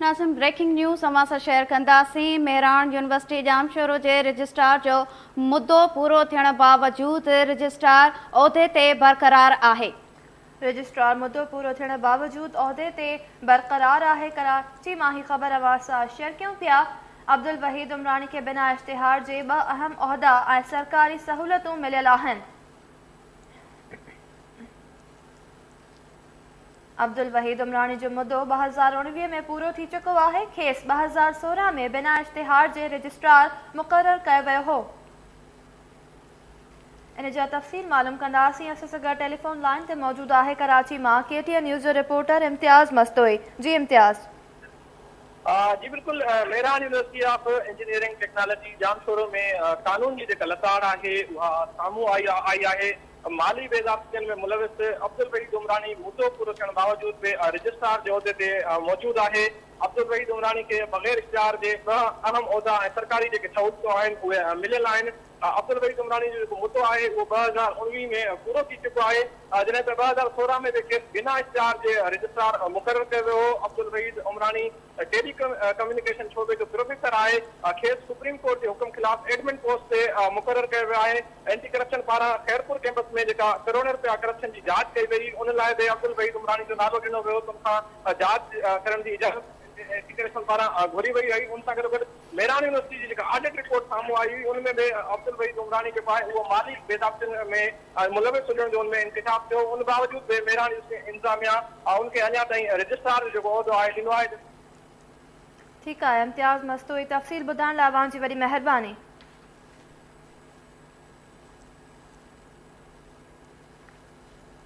Nazim breaking news अवां सां share कंदासीं। मेहरान यूनिवर्सिटी जामशोरो जे रजिस्ट्रार जो मुद्दो पूरो थियण बावजूदि रजिस्ट्रार उहिदे ते बरक़रार आहे। रजिस्ट्रार मुद्दो पूरो थियण बावजूदि उहिदे ते बरक़रार आहे। कराची मां ही ख़बर अवां सां शेयर कयूं पिया। अब्दुल वहीद उमरानी खे बिना इश्तिहार जे 2 अहम उहिदा ऐं सरकारी सहूलियतूं मिलियल आहिनि। अब्दुल वहीद उमरानी जो मुद्दो 2019 में पूरो थी चुको आहे। खेसि 2016 में बिना इश्तिहार जे रजिस्ट्रार मुक़ररु कयो वियो हो। इन जा तफ़सील मालूम कंदासीं। असां सां गॾु टेलीफोन लाइन ते मौजूदु आहे कराची मां KTN न्यूज़ जो रिपोर्टर इम्तियाज़ मस्तोई। जी इम्तियाज़। जी बिल्कुल, Mehran university of engineering technology Jamshoro में कानून जी जेका लताड़ आहे उहा साम्हूं आई आहे। माली बेज़ाब्तियत में मुलविस अब्दुल वहीद उमरानी मुद्दो पूरो थियण बावजूदि बि रजिस्ट्रार जे उहिदे ते मौजूदु आहे। अब्दुल वहीद उमरानी खे बग़ैर इश्तिहार जे 2 अहम उहिदा ऐं सरकारी जेके सहूलियतूं आहिनि उहे मिलियल आहिनि। अब्दुल वहीद उमरानी जो जेको मुद्दो आहे उहो 2019 में पूरो थी चुको आहे, जॾहिं त 2016 में बि बिना इश्तिहार जे रजिस्ट्रार मुक़ररु कयो वियो हो। अब्दुल वहीद उमरानी टेली कम्युनिकेशन शोबे जो प्रोफेसर आहे। खेसि सुप्रीम कोर्ट जे हुकुम ख़िलाफ़ एडमिन पोस्ट ते मुक़ररु कयो वियो आहे। एंटी करप्शन पारां खैरपुर कैंपस में जेका करोड़ रुपया करप्शन जी जांच कई वई, उन लाइ बि अब्दुल वहीद उमरानी जो नालो ॾिनो वियो त उनखां जांच करण जी इजाज़त एंटी पारां घुरी वई आई। उन सां गॾोगॾु मेहरान यूनिवर्सिटी जी जेका ऑडिट रिपोर्ट साम्हूं आई हुई उनमें बि अब्दुल वहीद उमरानी जेको आहे उहो माली बेज़ाब्तियत में मुलविस हुजण जो उनमें इंकशाफ थियो। उन बावजूदि बि मेहरान यूनिवर्सिटी इंतिज़ामिया उनखे अञा ताईं रजिस्ट्रार जो जेको उहिदो आहे ॾिनो आहे। ठीकु आहे इम्तियाज़ मस्तोई, तफ़सील ॿुधाइण लाइ अवां जी वॾी महिरबानी।